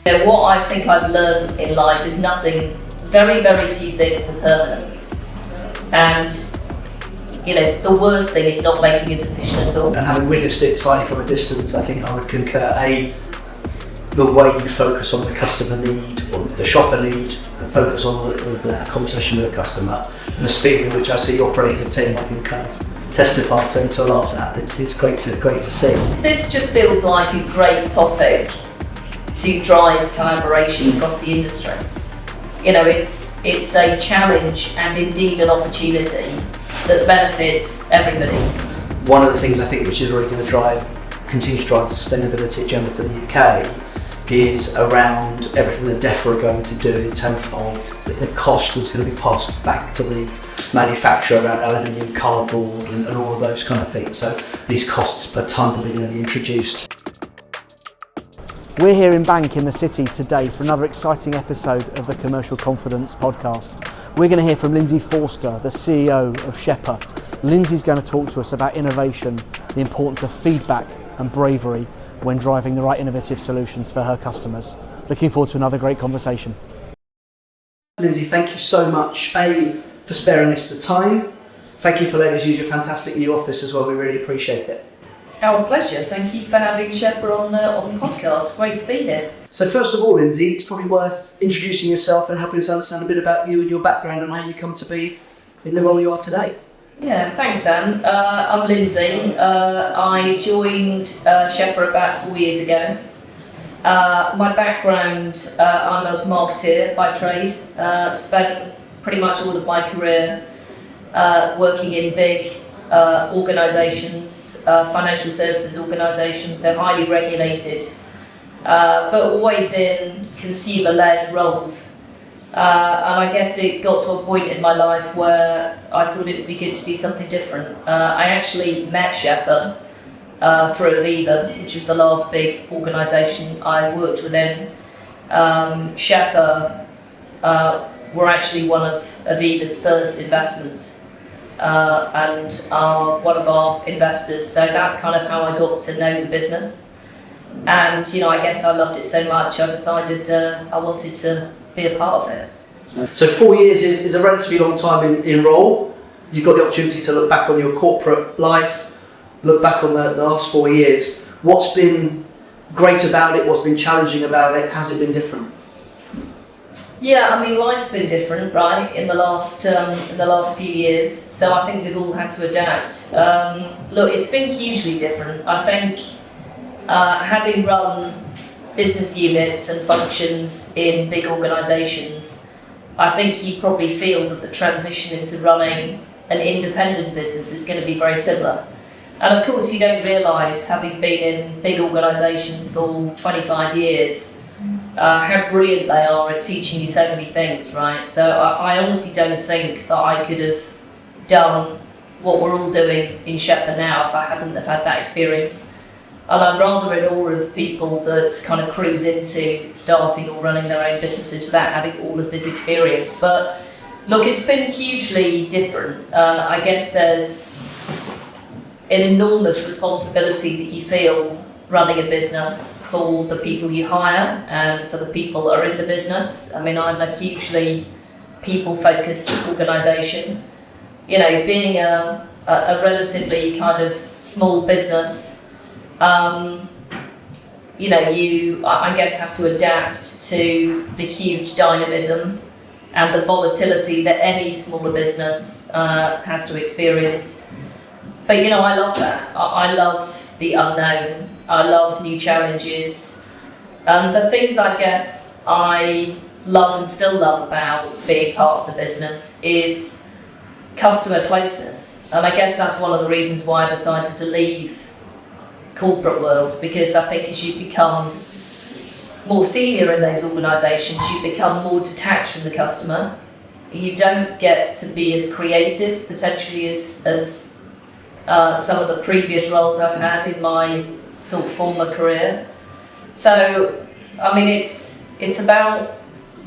What I think I've learned in life is nothing, very, very few things are permanent. And the worst thing is not making a decision at all. And having witnessed it slightly from a distance, I think I would concur. The way you focus on the customer need or the shopper need, and focus on the conversation with the customer, and the speed with which I see you operate as a team, I can kind of testify to a lot of that. It's great to see. This just feels like a great topic to drive collaboration across the industry. It's a challenge and indeed an opportunity that benefits everybody. One of the things I think which is really going to continue to drive the sustainability agenda for the UK is around everything that DEFRA are going to do in terms of the cost that's going to be passed back to the manufacturer around aluminium, cardboard and all of those kind of things. So these costs per tonne are going to be introduced. We're here in Bank in the city today for another exciting episode of the Commercial Confidence podcast. We're going to hear from Lindsay Forster, the CEO of Shepper. Lindsay's going to talk to us about innovation, the importance of feedback and bravery when driving the right innovative solutions for her customers. Looking forward to another great conversation. Lindsay, thank you so much, for sparing us the time. Thank you for letting us use your fantastic new office as well. We really appreciate it. Our pleasure. Thank you for having Shepper on the podcast. Great to be here. So first of all, Lindsay, it's probably worth introducing yourself and helping us understand a bit about you and your background and how you come to be in the role you are today. Yeah, thanks, Anne. I'm Lindsay. I joined Shepper about 4 years ago. My background, I'm a marketeer by trade. Spent pretty much all of my career working in big organisations, financial services organisations, so highly regulated, but always in consumer-led roles. And I guess it got to a point in my life where I thought it would be good to do something different. I actually met Shepper through Aviva, which was the last big organisation I worked within. Shepper were actually one of Aviva's first investments and are one of our investors. So that's kind of how I got to know the business. And I guess I loved it so much, I decided I wanted to be a part of it. So 4 years is a relatively long time in role. You've got the opportunity to look back on your corporate life, look back on the last 4 years. What's been great about it? What's been challenging about it? How's it been different? Yeah, I mean, life's been different, right, in the last few years. So I think we've all had to adapt. Look, it's been hugely different. I think having run business units and functions in big organisations, I think you probably feel that the transition into running an independent business is going to be very similar. And of course, you don't realise, having been in big organisations for 25 years, how brilliant they are at teaching you so many things, right? So I honestly don't think that I could have done what we're all doing in Shepper now if I hadn't have had that experience. And I'm rather in awe of people that kind of cruise into starting or running their own businesses without having all of this experience. But look, it's been hugely different. I guess there's an enormous responsibility that you feel running a business for the people you hire and for the people that are in the business. I mean, I'm a hugely people-focused organisation. Being a relatively kind of small business, you, I guess, have to adapt to the huge dynamism and the volatility that any smaller business has to experience. But, I love that. I love the unknown. I love new challenges. And the things I guess I love and still love about being part of the business is customer closeness. And I guess that's one of the reasons why I decided to leave corporate world, because I think as you become more senior in those organisations, you become more detached from the customer. You don't get to be as creative potentially as some of the previous roles I've had in my sort of former career. So, I mean, it's about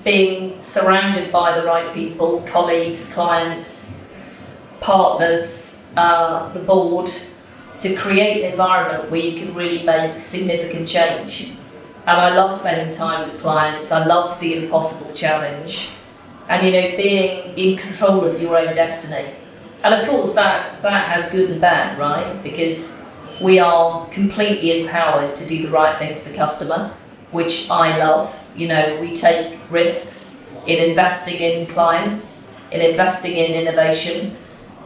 being surrounded by the right people, colleagues, clients, partners, the board, to create an environment where you can really make significant change. And I love spending time with clients. I love the impossible challenge. And, being in control of your own destiny. And of course, that has good and bad, right? Because we are completely empowered to do the right thing for the customer, which I love. We take risks in investing in clients, in investing in innovation.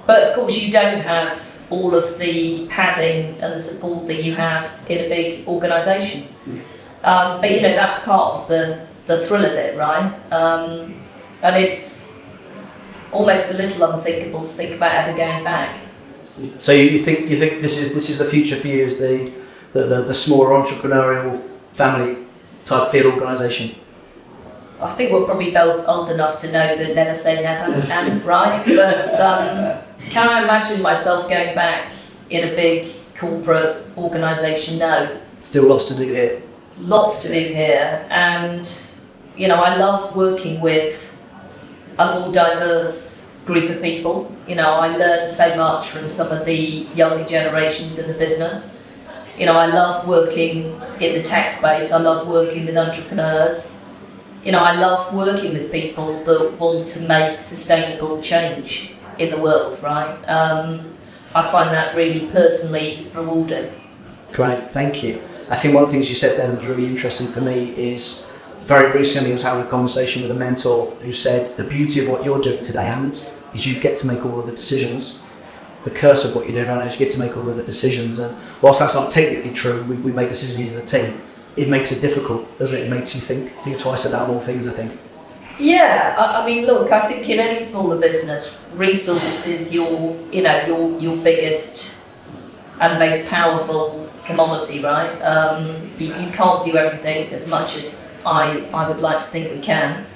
But of course, you don't have all of the padding and the support that you have in a big organisation. But that's part of the thrill of it, right? And it's almost a little unthinkable to think about ever going back. So you think this is the future for you, as the smaller entrepreneurial family type field organisation? I think we're probably both old enough to know that never say never, and right? But can I imagine myself going back in a big corporate organisation? No. Still lots to do here. Lots to do here, and I love working with a more diverse group of people. I learn so much from some of the younger generations in the business. I love working in the tech space. I love working with entrepreneurs. I love working with people that want to make sustainable change in the world, right? I find that really personally rewarding. Great, thank you. I think one of the things you said there that was really interesting for me is, very recently I was having a conversation with a mentor who said the beauty of what you're doing today, Ant, is you get to make all of the decisions. The curse of what you're doing right now is you get to make all of the decisions, and whilst that's not technically true, we make decisions as a team. It makes it difficult, doesn't it? It makes you think twice about more things, I think. Yeah, I mean, look, I think in any smaller business, resource is your biggest and most powerful commodity, right? You can't do everything as much as I would like to think we can.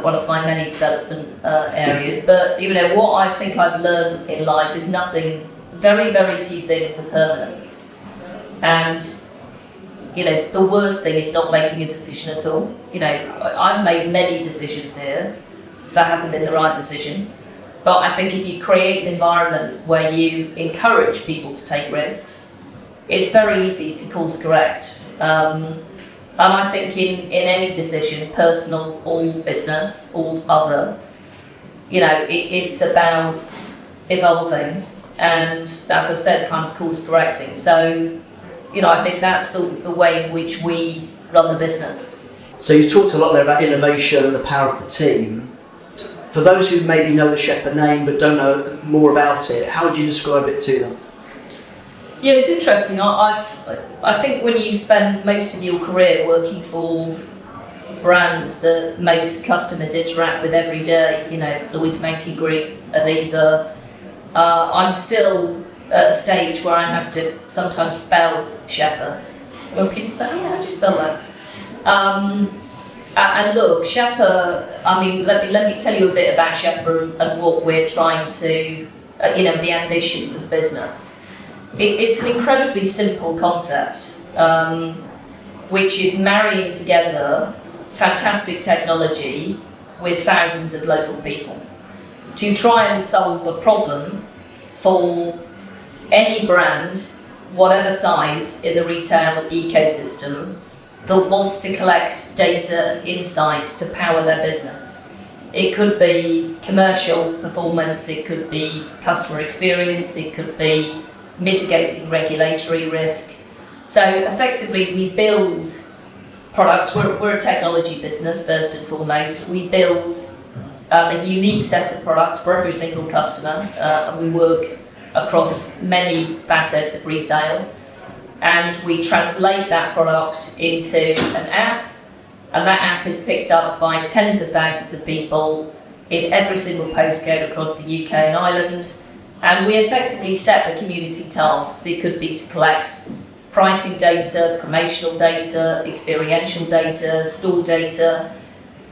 One of my many development areas, but what I think I've learned in life is very, very few things are permanent. And the worst thing is not making a decision at all. I've made many decisions here that haven't been the right decision. But I think if you create an environment where you encourage people to take risks, it's very easy to course correct. And I think in any decision, personal or business or other, it's about evolving and, as I've said, kind of course correcting. So, I think that's sort of the way in which we run the business. So you talked a lot there about innovation and the power of the team. For those who maybe know the Shepper name but don't know more about it, how would you describe it to them? Yeah, it's interesting. I think when you spend most of your career working for brands that most customers interact with every day, Lloyds and Aviva, I'm still at a stage where I have to sometimes spell Shepper. Well, people say, how do you spell that? And look, Shepper, let me tell you a bit about Shepper and what we're trying to, the ambition for the business. It's an incredibly simple concept, which is marrying together fantastic technology with thousands of local people to try and solve a problem for any brand, whatever size in the retail ecosystem, that wants to collect data and insights to power their business. It could be commercial performance, it could be customer experience, it could be mitigating regulatory risk. So effectively we build products, we're a technology business first and foremost. We build a unique set of products for every single customer, and we work across many facets of retail, and we translate that product into an app, and that app is picked up by tens of thousands of people in every single postcode across the UK and Ireland, and we effectively set the community tasks. It could be to collect pricing data, promotional data, experiential data, store data,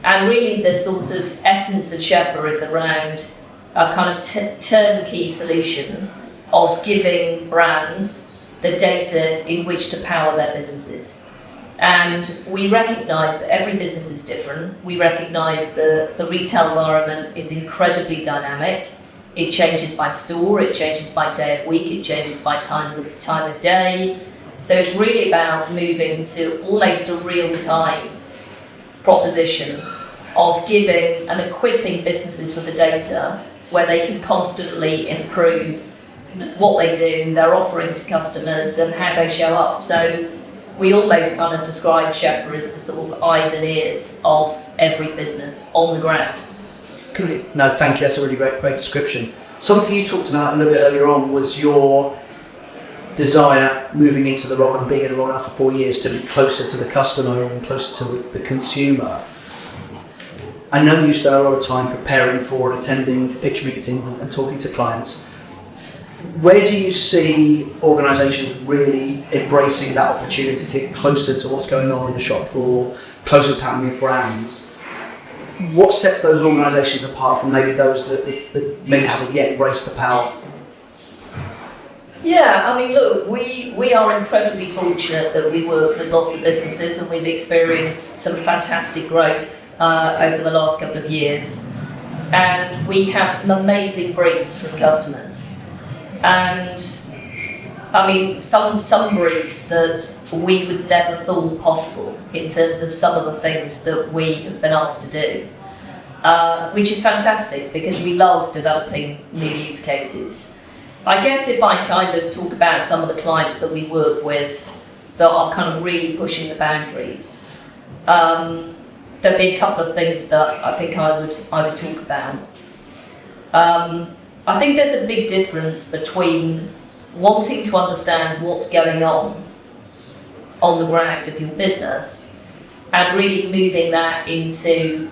and really the sort of essence of Shepper is around a kind of turnkey solution of giving brands the data in which to power their businesses. And we recognise that every business is different. We recognise that the retail environment is incredibly dynamic. It changes by store, it changes by day of week, it changes by time of day. So it's really about moving to almost a real-time proposition of giving and equipping businesses with the data where they can constantly improve what they do, their offering to customers, and how they show up. So we almost kind of describe Shepper as the sort of eyes and ears of every business on the ground. Cool. No, thank you. That's a really great description. Something you talked about a little bit earlier on was your desire moving into the role and being in the role now for 4 years to be closer to the customer and closer to the consumer. I know you spend a lot of time preparing for and attending pitch meetings and talking to clients. Where do you see organisations really embracing that opportunity to get closer to what's going on in the shop floor, closer to what's happening with brands? What sets those organisations apart from maybe those that maybe haven't yet embraced the power? Yeah, I mean, look, we are incredibly fortunate that we work with lots of businesses, and we've experienced some fantastic growth over the last couple of years. And we have some amazing briefs from customers. And I mean, some briefs that we would never thought possible in terms of some of the things that we have been asked to do, which is fantastic because we love developing new use cases. I guess if I kind of talk about some of the clients that we work with that are kind of really pushing the boundaries, there'll be a couple of things that I think I would talk about. I think there's a big difference between wanting to understand what's going on the ground of your business and really moving that into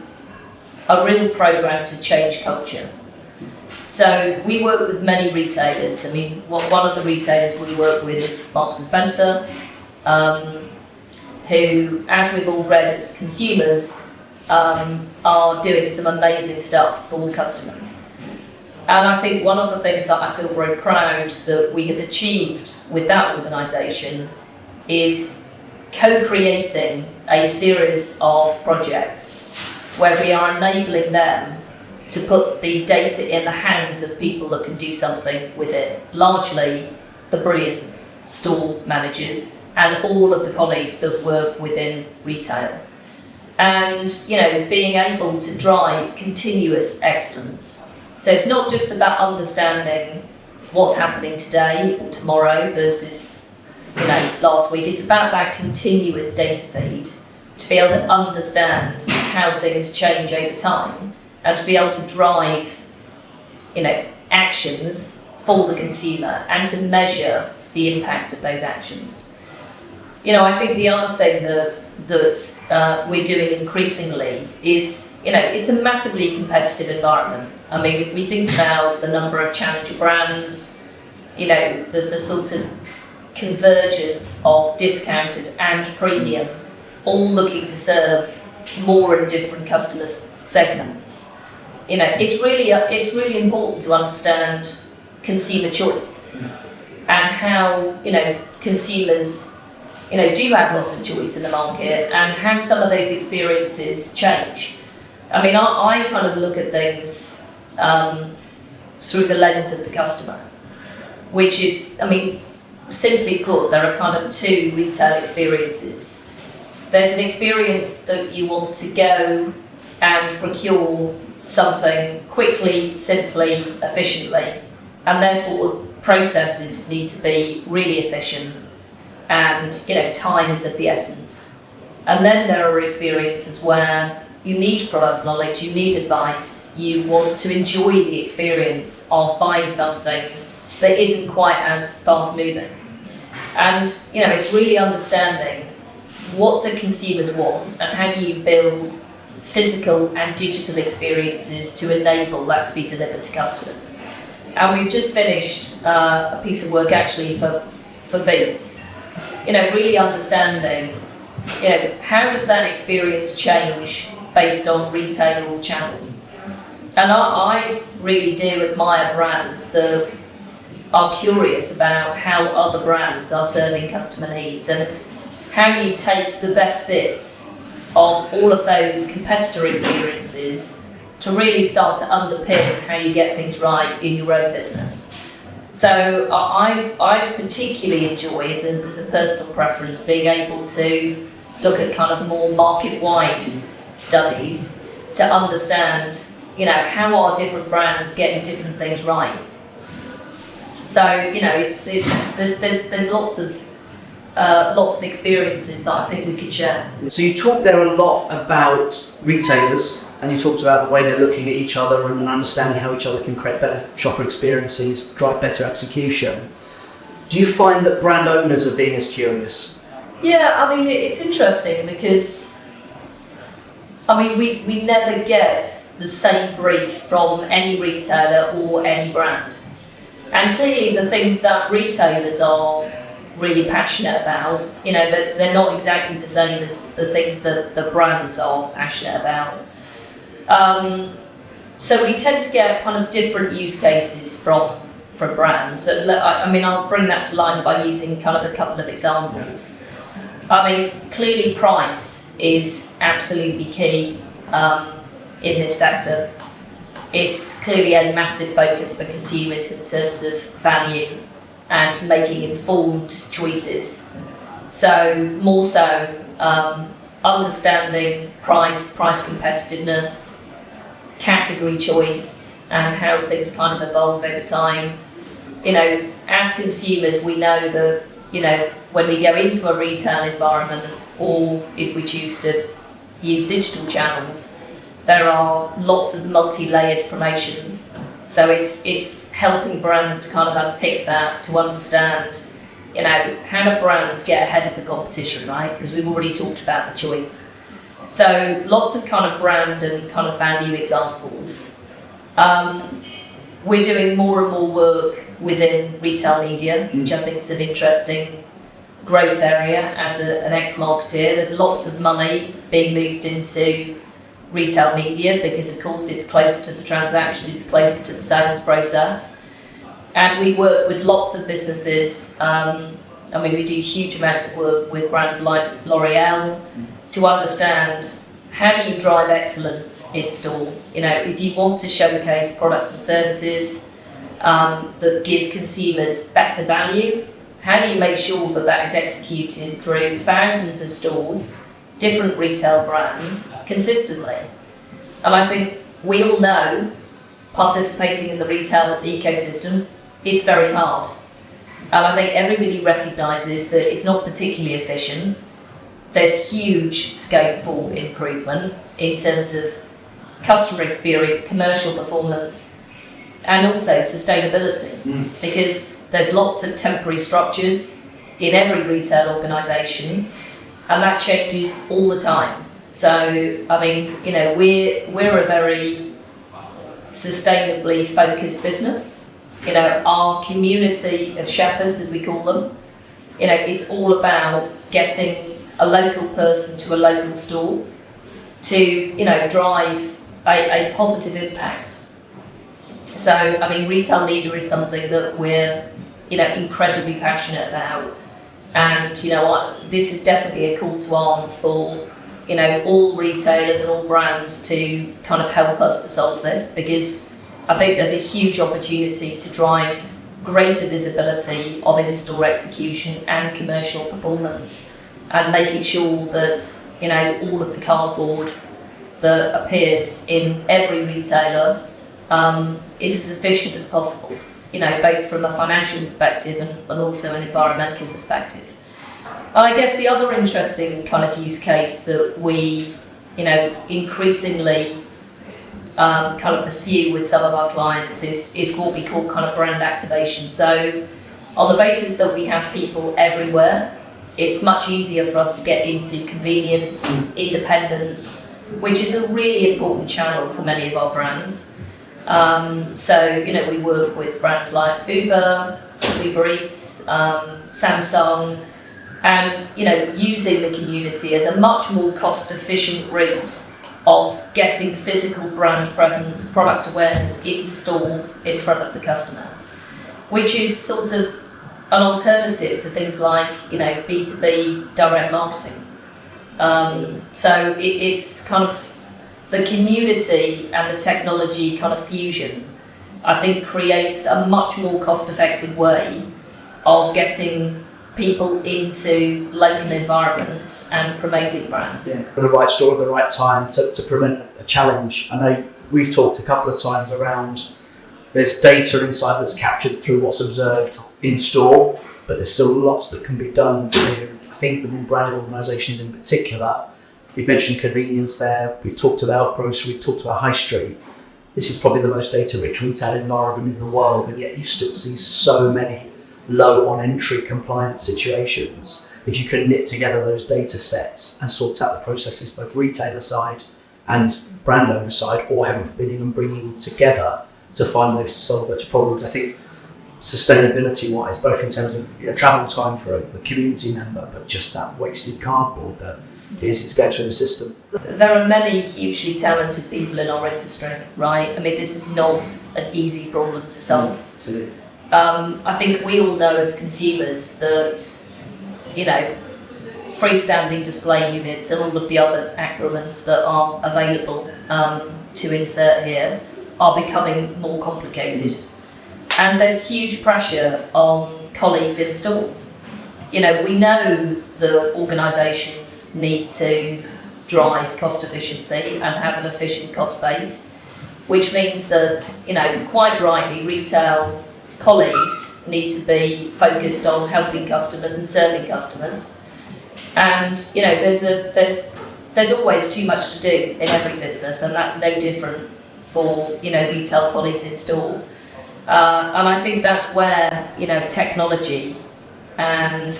a real program to change culture. So we work with many retailers. I mean, one of the retailers we work with is Marks and Spencer, who, as we've all read as consumers, are doing some amazing stuff for all customers. And I think one of the things that I feel very proud that we have achieved with that organisation is co-creating a series of projects where we are enabling them to put the data in the hands of people that can do something with it, largely the brilliant store managers and all of the colleagues that work within retail. And, you know, being able to drive continuous excellence. So it's not just about understanding what's happening today or tomorrow versus, you know, last week. It's about that continuous data feed to be able to understand how things change over time and to be able to drive, you know, actions for the consumer and to measure the impact of those actions. You know, I think the other thing that we're doing increasingly is, you know, it's a massively competitive environment. I mean, if we think about the number of challenger brands, you know, the sort of convergence of discounters and premium, all looking to serve more and different customer segments. You know, it's really important to understand consumer choice and how, you know, consumers, you know, do have lots of choice in the market and how some of those experiences change. I mean, I kind of look at things through the lens of the customer, which is, I mean, simply put, there are kind of two retail experiences. There's an experience that you want to go and procure something quickly, simply, efficiently, and therefore processes need to be really efficient and, you know, time is of the essence. And then there are experiences where you need product knowledge, you need advice, you want to enjoy the experience of buying something that isn't quite as fast moving. And, you know, it's really understanding what do consumers want and how do you build physical and digital experiences to enable that to be delivered to customers. And we've just finished a piece of work actually for Boots, you know, really understanding, you know, how does that experience change based on retailer or channel. And I really do admire brands that are curious about how other brands are serving customer needs and how you take the best bits of all of those competitor experiences to really start to underpin how you get things right in your own business. So I particularly enjoy, as a personal preference, being able to look at kind of more market-wide studies to understand, how are different brands getting different things right. So there's lots of experiences that I think we could share. So you talked there a lot about retailers, and you talked about the way they're looking at each other and understanding how each other can create better shopper experiences, drive better execution. Do you find that brand owners are being as curious? Yeah, it's interesting because we never get the same brief from any retailer or any brand. And clearly the things that retailers are really passionate about, they're not exactly the same as the things that the brands are passionate about. So we tend to get kind of different use cases from brands. I'll bring that to life by using kind of a couple of examples. Clearly price is absolutely key in this sector. It's clearly a massive focus for consumers in terms of value and making informed choices. So more so, understanding price competitiveness, category choice, and how things kind of evolve over time. As consumers, we know that, when we go into a retail environment, or if we choose to use digital channels, there are lots of multi-layered promotions. So it's helping brands to kind of unpick that, to understand, how do brands get ahead of the competition, right? Because we've already talked about the choice. So lots of kind of brand and kind of value examples. We're doing more and more work within retail media, which I think is an interesting growth area as an ex-marketeer. There's lots of money being moved into retail media because, of course, it's closer to the transaction, it's closer to the sales process. And we work with lots of businesses. We do huge amounts of work with brands like L'Oreal to understand, how do you drive excellence in store? If you want to showcase products and services that give consumers better value, how do you make sure that that is executed through thousands of stores, different retail brands, consistently? And I think we all know, participating in the retail ecosystem, it's very hard. And I think everybody recognises that it's not particularly efficient. There's huge scope for improvement in terms of customer experience, commercial performance, and also sustainability. Because there's lots of temporary structures in every retail organisation, and that changes all the time. So, we're a very sustainably focused business. Our community of shepherds, as we call them, it's all about getting a local person to a local store to, drive a positive impact. So, retail media is something that we're, incredibly passionate about. And, this is definitely a call to arms for, all retailers and all brands to kind of help us to solve this, because I think there's a huge opportunity to drive greater visibility of in-store execution and commercial performance, and making sure that, all of the cardboard that appears in every retailer is as efficient as possible, both from a financial perspective and also an environmental perspective. I guess the other interesting kind of use case that we, increasingly kind of pursue with some of our clients is what we call kind of brand activation. So on the basis that we have people everywhere, it's much easier for us to get into convenience, independence, which is a really important channel for many of our brands. So, we work with brands like Uber Eats, Samsung, and, using the community as a much more cost-efficient route of getting physical brand presence, product awareness into store in front of the customer, which is sort of an alternative to things like, B2B direct marketing. So it's kind of the community and the technology kind of fusion I think creates a much more cost-effective way of getting people into local environments and promoting brands. Yeah, the right store at the right time to prevent a challenge. I know we've talked a couple of times around there's data inside that's captured through what's observed in store, but there's still lots that can be done here. I think within branded organisations in particular, we've mentioned convenience there, we've talked about grocery, we've talked about high street. This is probably the most data-rich retail environment in the world, and yet you still see so many low on-entry compliance situations. If you can knit together those data sets and sort out the processes, both retailer side and brand owner side, or heaven forbid even bringing them together to find ways to solve those problems. I think sustainability-wise, both in terms of travel time for a community member, but just that wasted cardboard that is going through the system. There are many hugely talented people in our industry, right? I mean, this is not an easy problem to solve. Absolutely. I think we all know as consumers that, freestanding display units and all of the other acronyms that are available to insert here are becoming more complicated. And there's huge pressure on colleagues in store. We know that organisations need to drive cost efficiency and have an efficient cost base, which means that, quite rightly, retail colleagues need to be focused on helping customers and serving customers. And there's always too much to do in every business, and that's no different for retail colleagues in store. And I think that's where technology and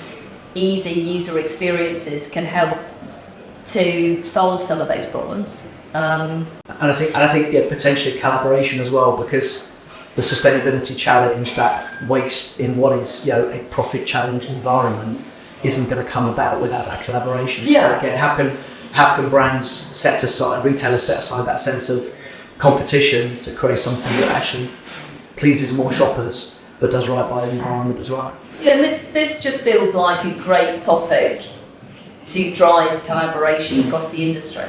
easy user experiences can help to solve some of those problems. And I think potentially collaboration as well, because the sustainability challenge, that waste in what is a profit challenged environment, isn't going to come about without that collaboration. Yeah. So again, how can brands set aside, retailers set aside that sense of competition to create something that actually pleases more shoppers but does right by the environment as well? Yeah, and this just feels like a great topic to drive collaboration across the industry.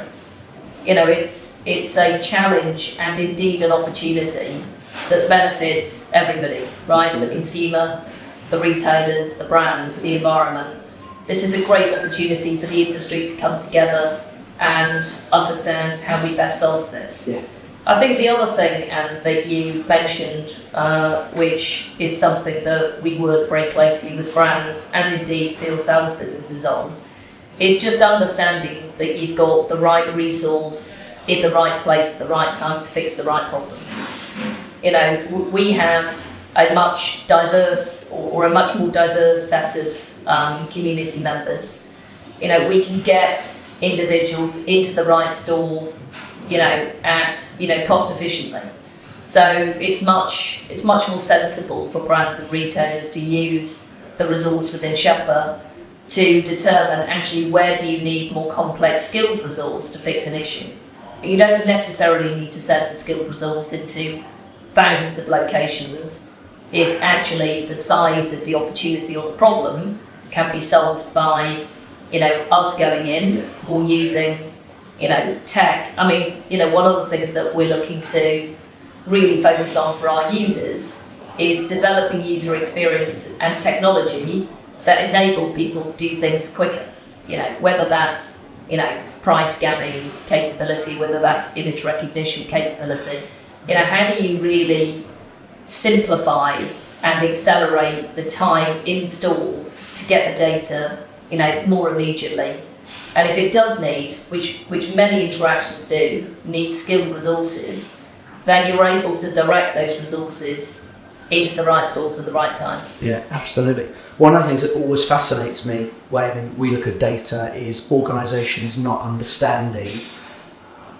It's a challenge and indeed an opportunity that benefits everybody, right? Absolutely. The consumer, the retailers, the brands, the environment. This is a great opportunity for the industry to come together and understand how we best solve this. Yeah. I think the other thing that you mentioned, which is something that we work very closely with brands and indeed field sales businesses on, is just understanding that you've got the right resource in the right place at the right time to fix the right problem. We have a much diverse or a much more diverse set of community members. We can get individuals into the right store at cost efficiently. So it's much more sensible for brands and retailers to use the resource within Shepper to determine actually where do you need more complex skilled resource to fix an issue. But you don't necessarily need to send the skilled resource into thousands of locations if actually the size of the opportunity or the problem can be solved by us going in or using tech. I mean, one of the things that we're looking to really focus on for our users is developing user experience and technology that enable people to do things quicker. Whether that's, price scanning capability, whether that's image recognition capability. How do you really simplify and accelerate the time in store to get the data, more immediately? And if it does need, which many interactions do, need skilled resources, then you're able to direct those resources into the right stores at the right time. Yeah, absolutely. One of the things that always fascinates me when we look at data is organisations not understanding.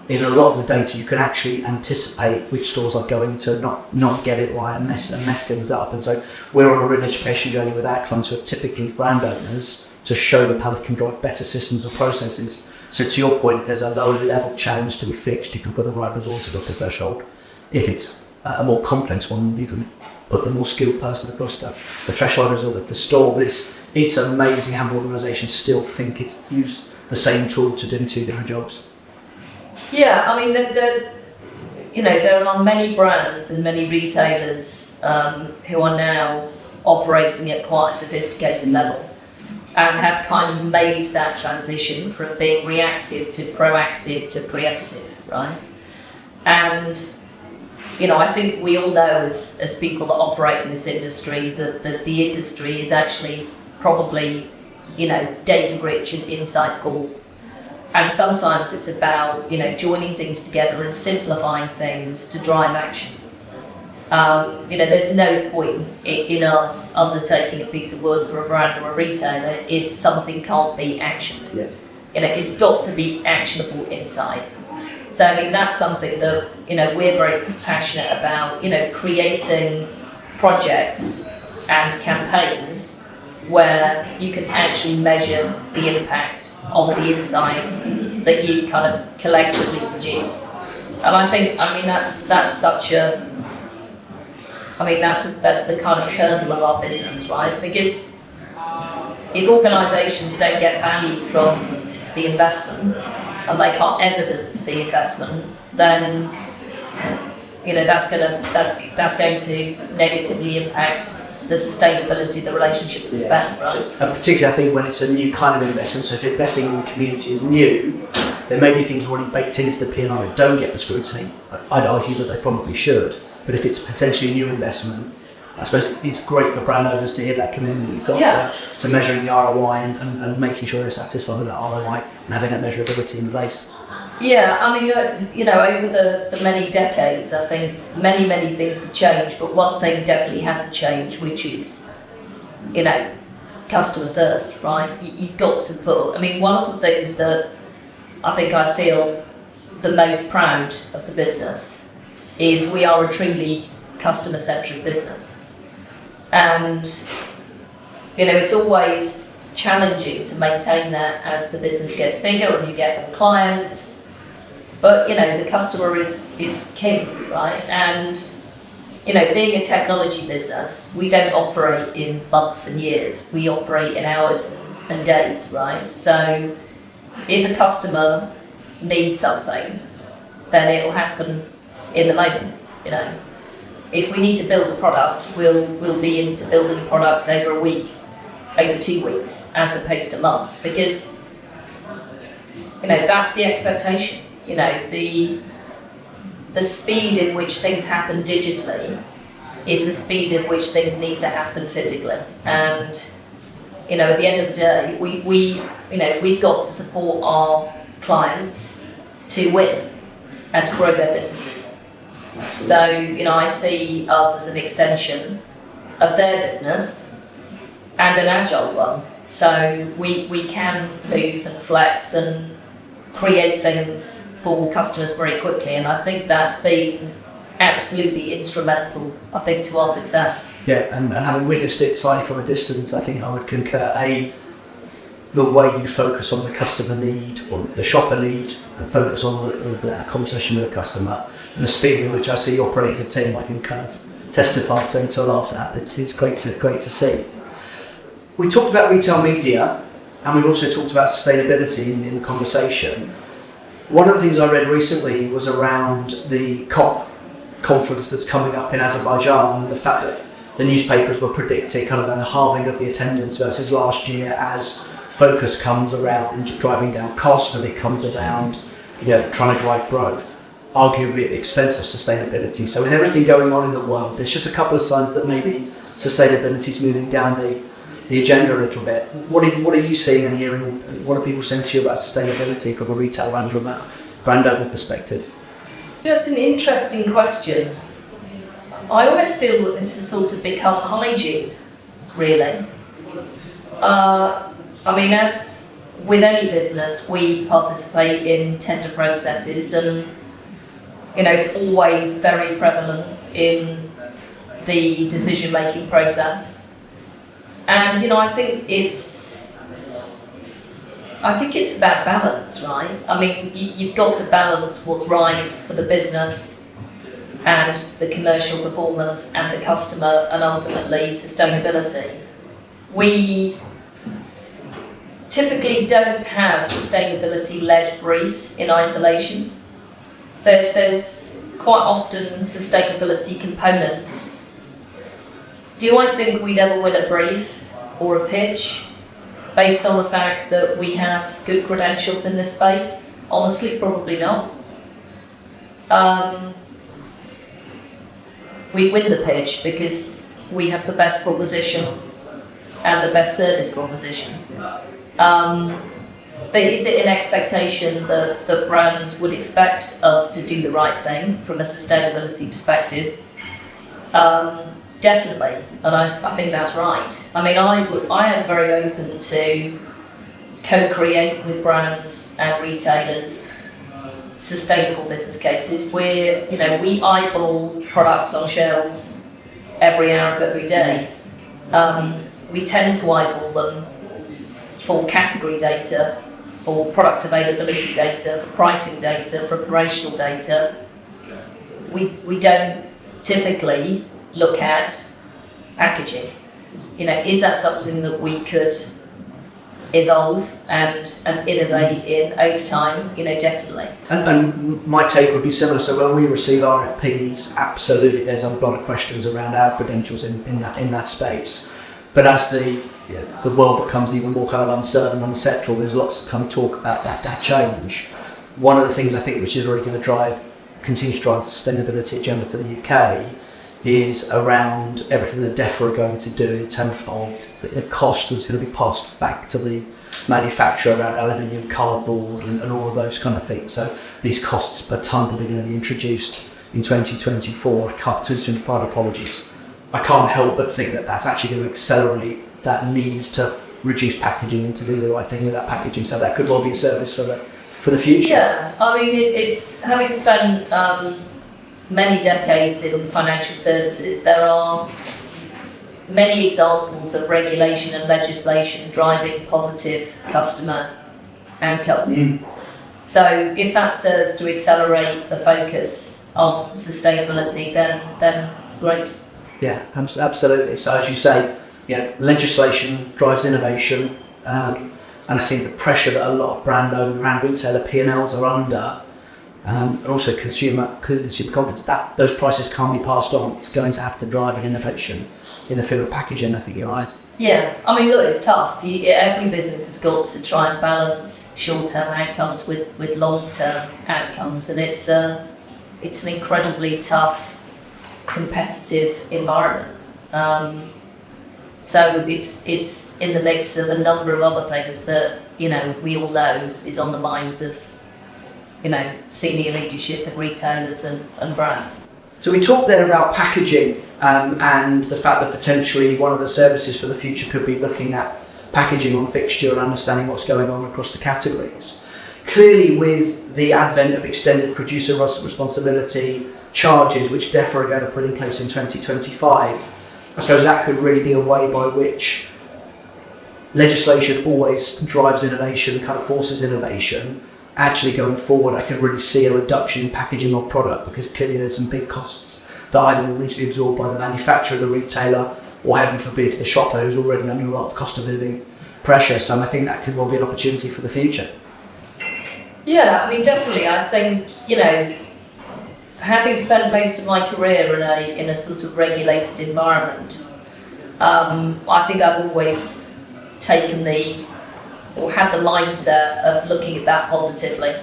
In a lot of the data, you can actually anticipate which stores are going to not get it right and mess things up. And so we're on a real education journey with our clients who are typically brand owners to show them how they can drive better systems or processes. So to your point, if there's a low level challenge to be fixed, you can put the right resources at the threshold. If it's a more complex one, you can put the more skilled person across the threshold result at the store. But it's amazing how organisations still think it's use the same tool to do two different jobs. Yeah, I mean, there are many brands and many retailers who are now operating at quite a sophisticated level and have kind of made that transition from being reactive to proactive to preemptive, right? And I think we all know as people that operate in this industry that the industry is actually probably, data rich and insightful. And sometimes it's about, joining things together and simplifying things to drive action. There's no point in us undertaking a piece of work for a brand or a retailer if something can't be actioned. Yeah. It's got to be actionable insight. So that's something that we're very passionate about. Creating projects and campaigns where you can actually measure the impact of the insight that you kind of collectively produce. And I think that's such a that's the kind of kernel of our business, right? Because if organisations don't get value from the investment and they can't evidence the investment, then that's going to negatively impact the sustainability of the relationship with the spend, right? And particularly, I think when it's a new kind of investment, so if investing in the community is new, there may be things already baked into the P&L that don't get the scrutiny. I'd argue that they probably should. But if it's potentially a new investment, I suppose it's great for brand owners to hear that commitment you've got to measuring the ROI and making sure they're satisfied with that ROI and having that measurability in place. Yeah, over the many decades, I think many things have changed, but one thing definitely hasn't changed, which is, customer first, right? You've got to put, one of the things that I feel the most proud of the business is we are a truly customer-centric business. And, it's always challenging to maintain that as the business gets bigger and you get more clients. But, the customer is king, right? And, being a technology business, we don't operate in months and years. We operate in hours and days, right? So if a customer needs something, then it'll happen in the moment, If we need to build a product, we'll be into building a product over a week, over 2 weeks, as opposed to months, because, that's the expectation. The speed in which things happen digitally is the speed in which things need to happen physically. And, at the end of the day, we've got to support our clients to win and to grow their businesses. So, I see us as an extension of their business and an agile one. So we can move and flex and create things for customers very quickly, and I think that's been absolutely instrumental, to our success. Yeah, and having witnessed it slightly from a distance, I think I would concur. The way you focus on the customer need or the shopper need and focus on the conversation with the customer, and the speed with which I see you operate as a team, I can kind of testify to a laugh at. It's great to see. We talked about retail media, and we've also talked about sustainability in the conversation. One of the things I read recently was around the COP conference that's coming up in Azerbaijan, and the fact that the newspapers were predicting kind of a halving of the attendance versus last year as focus comes around driving down costs and it comes around trying to drive growth, arguably at the expense of sustainability. So with everything going on in the world, there's just a couple of signs that maybe sustainability is moving down the agenda a little bit. What are you seeing and hearing? What are people saying to you about sustainability from a retail and from a brand owner perspective? Just an interesting question. I always feel that this has sort of become hygiene, really. As with any business, we participate in tender processes, and it's always very prevalent in the decision-making process. And I think it's about balance, right? You've got to balance what's right for the business and the commercial performance and the customer and ultimately sustainability. We typically don't have sustainability-led briefs in isolation. There's quite often sustainability components. Do I think we'd ever win a brief or a pitch based on the fact that we have good credentials in this space? Honestly, probably not. We win the pitch because we have the best proposition and the best service proposition. But is it an expectation that the brands would expect us to do the right thing from a sustainability perspective? Definitely, and I think that's right. I mean, I am very open to co-create with brands and retailers sustainable business cases where, we eyeball products on shelves every hour of every day. We tend to eyeball them for category data, for product availability data, for pricing data, for promotional data. We don't typically look at packaging. Is that something that we could evolve and innovate in over time? Definitely. And my take would be similar. So when we receive RFPs, absolutely, there's a lot of questions around our credentials in that space. But as the world becomes even more kind of uncertain and unsettled, there's lots of kind of talk about that change. One of the things I think which is really going to continue to drive the sustainability agenda for the UK is around everything that DEFRA are going to do in terms of the cost that's going to be passed back to the manufacturer around aluminium, cardboard and all of those kind of things. So these costs per tonne that are going to be introduced in 2024, apologies. I can't help but think that that's actually going to accelerate that need to reduce packaging and to do the right thing with that packaging. So that could well be a service for the future. Yeah, I mean, it's having spent many decades in financial services, there are many examples of regulation and legislation driving positive customer outcomes. So if that serves to accelerate the focus on sustainability, then great. Yeah, absolutely. So as you say, legislation drives innovation, and I think the pressure that a lot of brand owner and retailer P&Ls are under, and also consumer confidence, that those prices can't be passed on. It's going to have to drive an innovation in the field of packaging. I think you're right. Yeah, I mean, look, it's tough. Every business has got to try and balance short-term outcomes with long-term outcomes, and it's an incredibly tough, competitive environment. So it's in the mix of a number of other things that we all know is on the minds of senior leadership and retailers and brands. So we talked there about packaging and the fact that potentially one of the services for the future could be looking at packaging on fixture and understanding what's going on across the categories. Clearly, with the advent of extended producer responsibility charges, which DEFRA are going to put in place in 2025, I suppose that could really be a way by which legislation always drives innovation, kind of forces innovation. Actually going forward, I could really see a reduction in packaging or product, because clearly there's some big costs that either will need to be absorbed by the manufacturer, the retailer, or heaven forbid the shopper who's already under a lot of cost of living pressure. So I think that could well be an opportunity for the future. Yeah, I mean, definitely. I think, having spent most of my career in a sort of regulated environment, I think I've always had the mindset of looking at that positively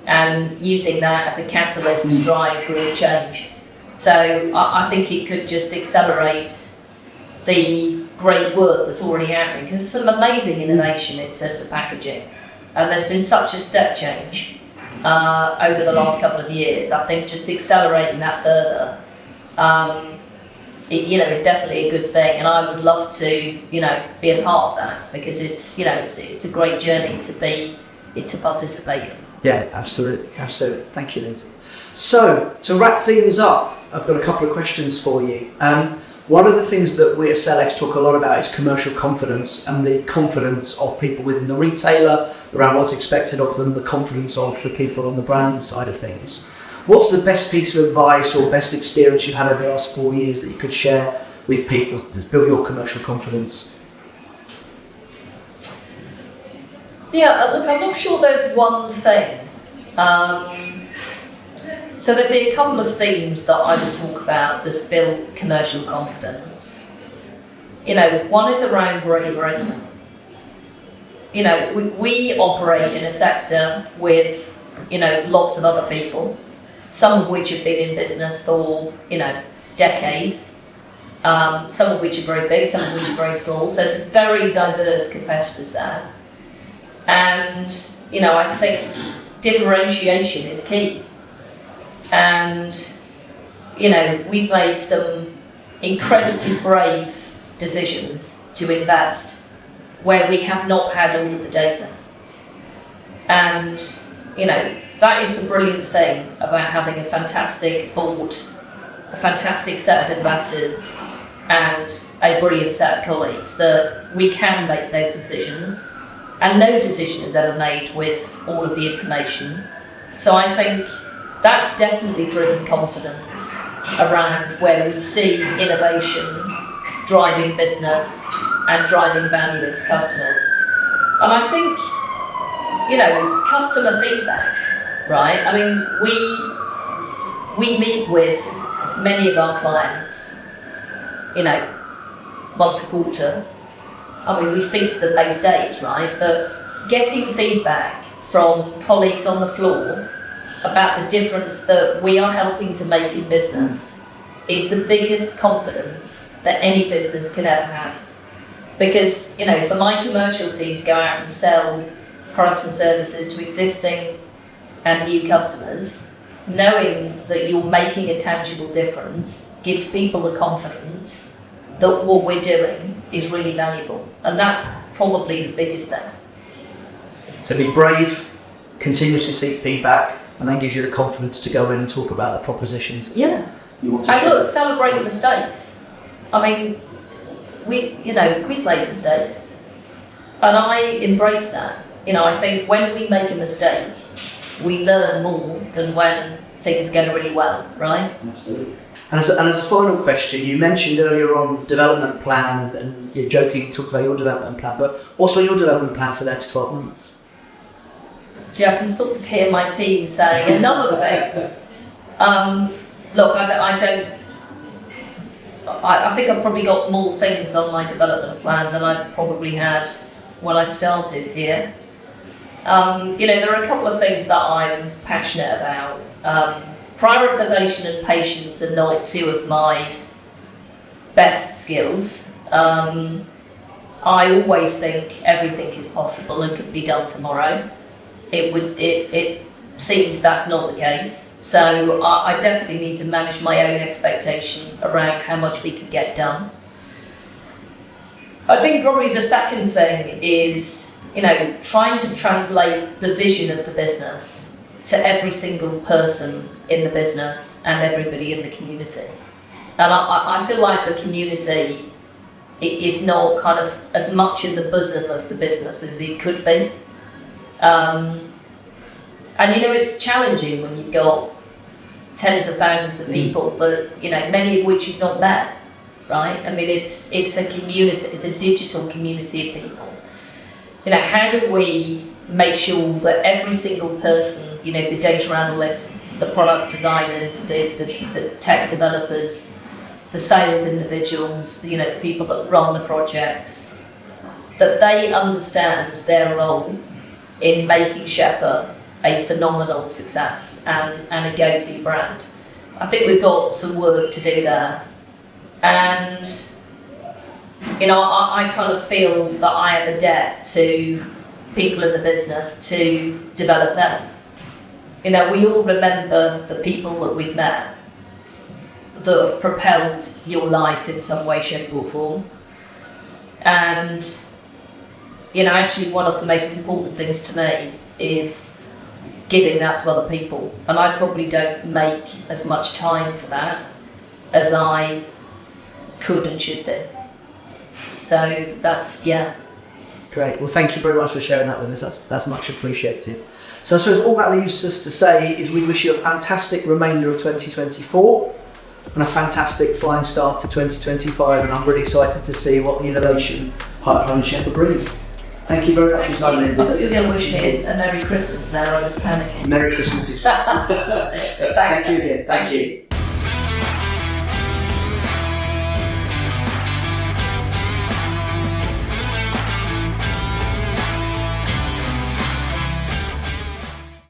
and using that as a catalyst to drive real change. So I think it could just accelerate the great work that's already happening, because there's some amazing innovation in terms of packaging, and there's been such a step change over the last couple of years. I think just accelerating that further it's definitely a good thing, and I would love to be a part of that, because it's a great journey to participate in. Yeah, absolutely. Thank you, Lindsay. So to wrap things up, I've got a couple of questions for you. One of the things that we at Sellex talk a lot about is commercial confidence, and the confidence of people within the retailer around what's expected of them, the confidence of the people on the brand side of things. What's the best piece of advice or best experience you've had over the last 4 years that you could share with people to build your commercial confidence? Yeah, look, I'm not sure there's one thing. So there'd be a couple of themes that I would talk about that's build commercial confidence. One is around bravery. We operate in a sector with, lots of other people, some of which have been in business for, decades, some of which are very big, some of which are very small. So there's very diverse competitors there. And, I think differentiation is key. And, we've made some incredibly brave decisions to invest where we have not had all of the data. And, that is the brilliant thing about having a fantastic board, a fantastic set of investors, and a brilliant set of colleagues, that we can make those decisions. And no decision is ever made with all of the information. So I think that's definitely driven confidence around where we see innovation driving business and driving value into customers. And I think, customer feedback, right? I mean, we meet with many of our clients, once a quarter. I mean, we speak to them most days, right? But getting feedback from colleagues on the floor about the difference that we are helping to make in business is the biggest confidence that any business can ever have. Because, for my commercial team to go out and sell products and services to existing and new customers, knowing that you're making a tangible difference gives people the confidence that what we're doing is really valuable. And that's probably the biggest thing. So be brave, continuously seek feedback, and that gives you the confidence to go in and talk about the propositions. Yeah. You want to And share. look, celebrate mistakes. I mean, we've made mistakes. And I embrace that. I think when we make a mistake, we learn more than when things go really well, right? Absolutely. And as a final question, you mentioned earlier on development plan, and you're joking, talked about your development plan, but what's your development plan for the next 12 months? Yeah, I can sort of hear my team saying another thing. Look, I think I've probably got more things on my development plan than I probably had when I started here. There are a couple of things that I'm passionate about. Prioritisation and patience are not two of my best skills. I always think everything is possible and could be done tomorrow. It seems that's not the case. So I definitely need to manage my own expectation around how much we can get done. I think probably the second thing is, trying to translate the vision of the business to every single person in the business and everybody in the community. And I feel like the community is not kind of as much in the bosom of the business as it could be. And it's challenging when you've got tens of thousands of people that, many of which you've not met, right? I mean, it's a community, it's a digital community of people. How do we make sure that every single person, the data analysts, the product designers, the tech developers, the sales individuals, the people that run the projects, that they understand their role in making Shepper a phenomenal success and a go-to brand. I think we've got some work to do there. And, I kind of feel that I have a debt to people in the business to develop them. We all remember the people that we've met that have propelled your life in some way, shape or form. And, actually one of the most important things to me is giving that to other people. And I probably don't make as much time for that as I could and should do. So that's, yeah. Great. Well, thank you very much for sharing that with us. That's much appreciated. So I suppose all that leaves us to say is we wish you a fantastic remainder of 2024 and a fantastic flying start to 2025. And I'm really excited to see what the innovation pipeline Shepper brings. Thank you very much for your time, I Lindsay. thought you were going to wish me a Merry Christmas there, I was panicking. Merry Christmas. Thanks. Thank you again. Thank you.